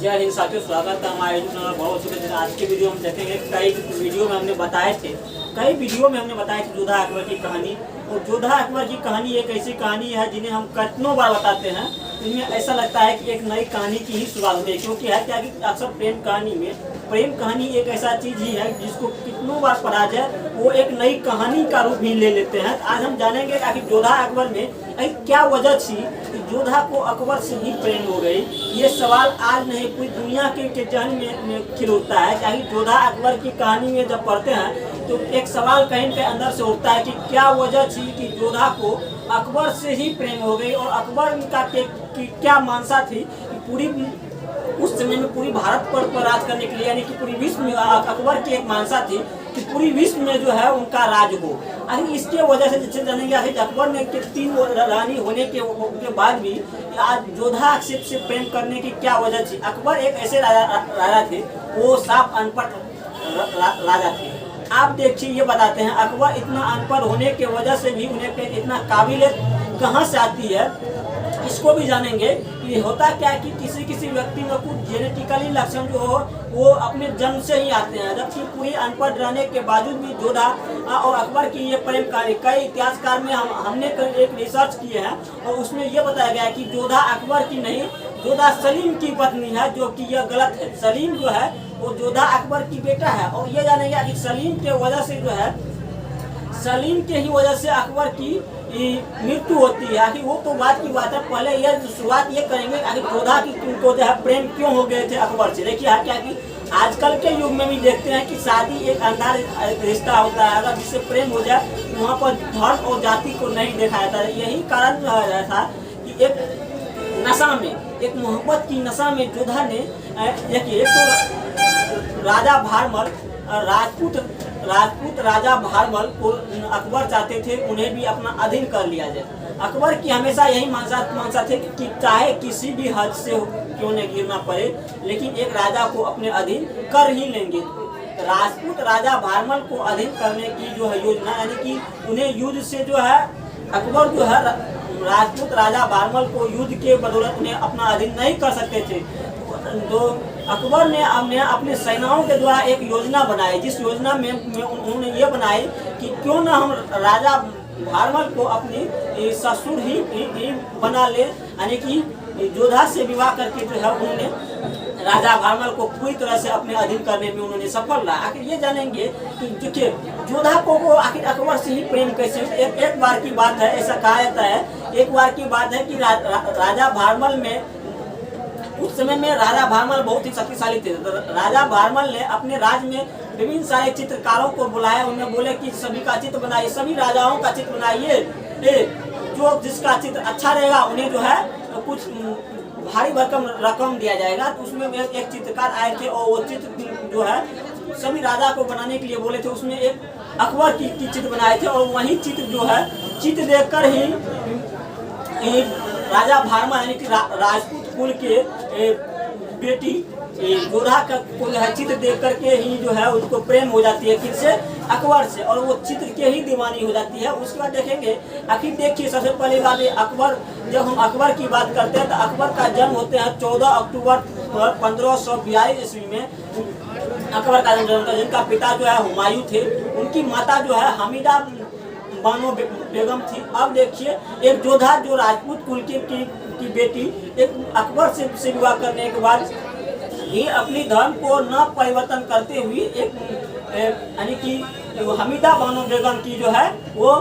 जय हिंद साथियों, स्वागत है हमारे यूट्यूब चैनल बहुत शुक्रिया। आज की वीडियो हम देखेंगे। कई वीडियो में हमने बताए थे जोधा अकबर की कहानी। और जोधा अकबर की कहानी एक ऐसी कहानी है जिन्हें हम कितनों बार बताते हैं, इनमें ऐसा लगता है कि एक नई कहानी की ही शुरुआत हुई। क्योंकि है क्या कि अक्सर प्रेम कहानी एक ऐसा चीज़ ही है जिसको कितनों बार पढ़ा जाए वो एक नई कहानी का रूप भी ले लेते हैं। आज हम जानेंगे कि जोधा अकबर में क्या वजह थी कि जोधा को अकबर से ही प्रेम हो गई। ये सवाल आज नहीं पूरी दुनिया के जहन में खिल उठता है। क्या जोधा अकबर की कहानी में जब पढ़ते हैं तो एक सवाल कहीं के अंदर से उठता है कि क्या वजह थी कि जोधा को अकबर से ही प्रेम हो गई। और अकबर का क्या मानसा थी कि पूरी उस समय में पूरी भारत पर राज करने के लिए, यानी कि पूरी विश्व में अकबर की एक मानसा थी कि पूरी विश्व में जो है उनका राज हो। इसके वजह से जिससे जानेंगे अकबर ने 3 रानी होने के बाद भी आज जोधा से प्रेम करने की क्या वजह थी। अकबर एक ऐसे राजा थे, वो साफ अनपढ़ राजा थे। आप देखिए, ये बताते हैं अकबर इतना अनपढ़ होने के वजह से भी उन्हें इतना काबिलियत कहाँ से आती है, इसको भी जानेंगे कि होता क्या है कि किसी व्यक्ति में कुछ जेनेटिकली लक्षण जो हो वो अपने जन्म से ही आते हैं। जबकि पूरी अनपढ़ रहने के बावजूद भी जोधा और अकबर की ये प्रेम कहानी कई इतिहासकार में हमने एक रिसर्च किए हैं और उसमें ये बताया गया है कि जोधा अकबर की नहीं, जोधा सलीम की पत्नी है, जो कि यह गलत है। सलीम जो है वो जोधा अकबर की बेटा है। और ये जानेंगे कि सलीम के वजह से जो है सलीम के ही वजह से अकबर की मृत्यु होती है। आखिर वो तो बात की बात है। पहले यह शुरुआत ये करेंगे आखिर जोधा की को जो है प्रेम क्यों हो गए थे अकबर से। देखिए क्या कि आजकल के युग में भी देखते हैं कि शादी एक अंधा रिश्ता होता है। अगर जिससे प्रेम हो जाए तो वहाँ पर धर्म और जाति को नहीं देखा जाता है। यही कारण था कि एक नशा में, एक मोहब्बत की नशा में जोधा ने देखिए, एक तो राजा भारमल राजपूत राजा भारमल को अकबर चाहते थे उन्हें भी अपना अधीन कर लिया जाए। अकबर की हमेशा यही मानसा थे कि चाहे किसी भी हद से क्यों न गिरना पड़े, लेकिन एक राजा को अपने अधीन कर ही लेंगे। राजपूत राजा भारमल को अधीन करने की जो है योजना, यानी कि उन्हें युद्ध से जो है अकबर जो है राजपूत राजा भारमल को युद्ध के बदौलत उन्हें अपना अधीन नहीं कर सकते थे। तो अकबर ने अपने सेनाओं के द्वारा एक योजना बनाई, जिस योजना में उन्होंने ये बनाई कि क्यों ना हम राजा भारमल को अपनी ससुर ही बना ले, यानी कि जोधा से विवाह करके जो है उन्होंने राजा भारमल को पूरी तरह से अपने अधीन करने में उन्होंने सफल रहा। आखिर ये जानेंगे कि देखिए जोधा को आखिर अकबर से ही प्रेम कैसे। एक बार की बात है, ऐसा कहा जाता है, एक बार की बात है कि राजा भारमल में उस समय में राजा भारमल बहुत ही शक्तिशाली थे। तो राजा भारमल ने अपने राज्य में विभिन्न सारे चित्रकारों को बुलाया। उन्हें बोले कि सभी का चित्र बनाइए, सभी राजाओं का चित्र बनाइए। जो जिसका चित्र अच्छा रहेगा उन्हें जो है कुछ भारी भरकम रकम दिया जाएगा। तो उसमें एक चित्रकार आए थे और वो चित्र जो है सभी राजा को बनाने के लिए बोले थे। उसमें एक अकबर की चित्र बनाए थे और वही चित्र जो है चित्र देखकर ही राजा भारमल यानी कि राजपूत कुल के बेटी जोधा का को जो है चित्र देख करके ही जो है उसको प्रेम हो जाती है किससे, अकबर से, और वो चित्र के ही दीवानी हो जाती है। उसके बाद देखेंगे आखिर देखिए सबसे पहले बात अकबर, जब हम अकबर की बात करते हैं तो अकबर का जन्म होते हैं 14 अक्टूबर 1542 ईस्वी में अकबर का जन्म था, जिनका पिता जो है हुमायूं थे, उनकी माता जो है हमीदा बानो बेगम थी। अब देखिए एक जोधा जो राजपूत कुल की बेटी एक अकबर से विवाह करने के बाद ही अपनी धर्म को न परिवर्तन करते हुए एक यानी कि हमीदा बानो बेगम की जो है वो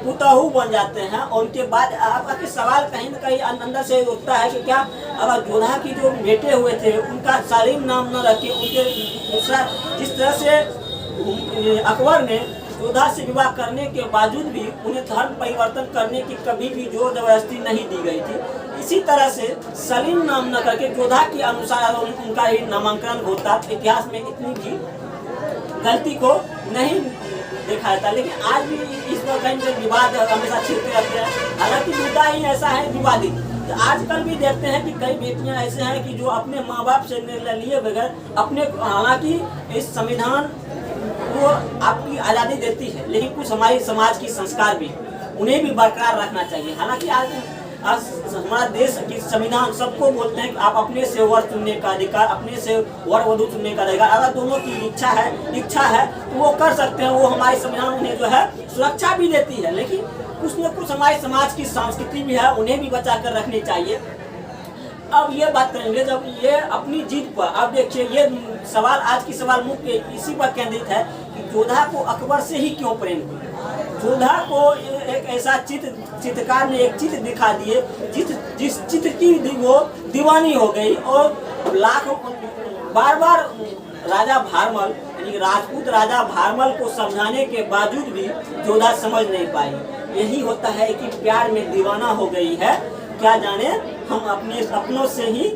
पुतहू बन जाते हैं। और उनके बाद आपका सवाल कहीं न कहीं अंदर से उठता है कि क्या अगर जोधा की जो बेटे हुए थे उनका सलीम नाम न रखे, उनके दूसरा जिस तरह से अकबर ने जोधा से विवाह करने के बावजूद भी उन्हें धर्म परिवर्तन करने की कभी भी जोर जबरदस्ती नहीं दी गई थी। इसी तरह से सलीम नाम न करके जोधा के अनुसार उनका ही नामांकन होता। इतिहास में इतनी भी गलती को नहीं देखा जाता। लेकिन आज भी इस पर कहीं विवाद हमेशा छिड़ते रहते हैं। हालांकि मुद्दा ही ऐसा है विवादित। तो आजकल भी देखते हैं कि कई बेटियां ऐसे हैं कि जो अपने माँ बाप से निर्णय लिए बगैर अपने, हालांकि इस संविधान वो आपकी आज़ादी देती है, लेकिन कुछ हमारी समाज की संस्कार भी उन्हें भी बरकरार रखना चाहिए। हालांकि आज आज हमारा देश की संविधान सबको बोलते हैं कि आप अपने से वर चुनने का अधिकार, अपने से वर वधु चुनने का अधिकार, अगर दोनों की इच्छा है तो वो कर सकते हैं। वो हमारे संविधान उन्हें जो है सुरक्षा भी देती है, लेकिन कुछ न कुछ हमारे समाज की संस्कृति भी है, उन्हें भी बचा कर रखनी चाहिए। अब ये बात करेंगे जब ये अपनी जीत पर, अब देखिए ये सवाल, आज की सवाल मुख्य इसी पर केंद्रित है कि जोधा को अकबर से ही क्यों प्रेम किया। जोधा को एक ऐसा चित्रकार ने एक चित्र दिखा दिए जिस चित्र की वो दीवानी हो गई, और बार बार राजा भारमल यानी राजपूत राजा भारमल को समझाने के बावजूद भी जोधा समझ नहीं पाई। यही होता है कि प्यार में दीवाना हो गई है, क्या जाने हम अपने अपनों से ही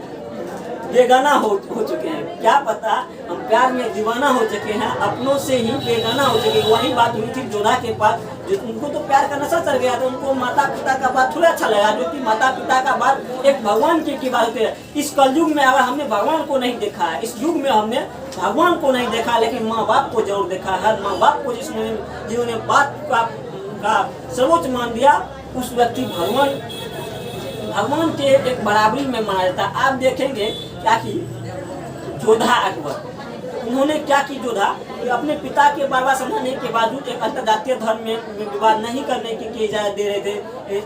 बेगाना हो चुके हैं। क्या पता हम प्यार में दीवाना हो चुके हैं, अपनों से ही बेगाना हो चुके हैं। वही बात हुई थी जोधा के पास, जो उनको तो प्यार का नशा चढ़ गया था, उनको माता पिता का बात थोड़ा अच्छा लगा, जो कि माता पिता का बात एक भगवान की बात होती है। इस कलयुग में अगर हमने भगवान को नहीं देखा है, इस युग में हमने भगवान को नहीं देखा, लेकिन माँ बाप को जरूर देखा है। माँ बाप को जिन्होंने बात का सर्वोच्च मान दिया, उस व्यक्ति भगवान के एक बराबरी में माना जाता है। आप देखेंगे क्या कि जोधा अकबर, उन्होंने क्या की जोधा कि अपने पिता के बार बार समझाने के बावजूद एक अंतर्जातीय धर्म में विवाद नहीं करने की इजाजत दे रहे थे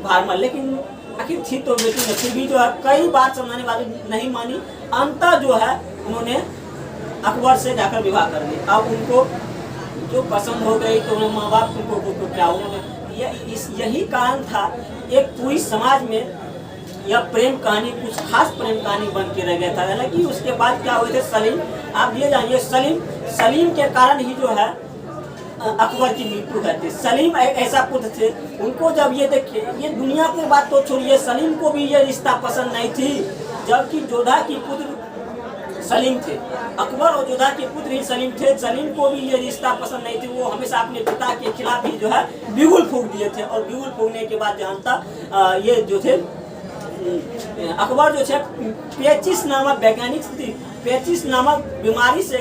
भारमल, लेकिन आखिर थी तो बेटी ने फिर भी जो है कई बार समझाने के बावजूद नहीं मानी। अंत जो है उन्होंने अकबर से जाकर विवाह कर दिया। अब उनको जो पसंद हो गई तो उन्होंने माँ बाप को क्या उन्होंने यही कारण था। एक पूरी समाज में यह प्रेम कहानी कुछ खास प्रेम कहानी बन के रह गया था। हालांकि उसके बाद क्या हुए थे सलीम, आप ये जानिए सलीम के कारण ही जो है अकबर की मृत्यु हुई थी। सलीम एक ऐसा पुत्र थे, उनको जब ये देखिए, ये दुनिया की बात तो छोड़िए, सलीम को भी ये रिश्ता पसंद नहीं थी, जबकि जोधा की पुत्र सलीम थे। अकबर और जोधा के पुत्र ही सलीम थे। सलीम को भी ये रिश्ता पसंद नहीं थी, वो हमेशा अपने पिता के खिलाफ ही जो है बिगुल फूंक दिए थे। और बिगुल फूंकने के बाद जानता ये जो थे अकबर जो थे पेचिस नामक वैज्ञानिक थी, पेचिस नामक बीमारी से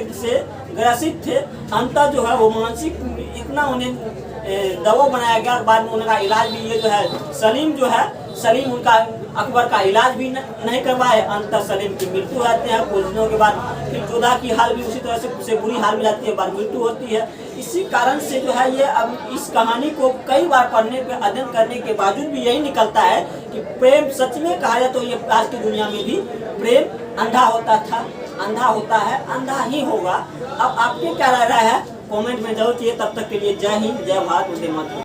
ग्रसित थे। अंततः जो है वो मानसिक इतना उन्हें दबाव बनाया गया, बाद में उनका इलाज भी ये जो है सलीम उनका अकबर का इलाज भी नहीं करवाए। अंत सलीम की मृत्यु हो जाती है। कुछ दिनों के बाद फिर जोधा की हाल भी उसी तरह से बुरी हाल में जाती है, बाद मृत्यु होती है। इसी कारण से जो है ये अब इस कहानी को कई बार पढ़ने पे अध्ययन करने के बावजूद भी यही निकलता है कि प्रेम सच में कहा जाए तो ये आज की दुनिया में भी प्रेम अंधा होता था, अंधा होता है, अंधा ही होगा। अब आपके क्या राय है कमेंट में जरूर चाहिए। तब तक के लिए जय हिंद, जय भारत, वंदे मातरम।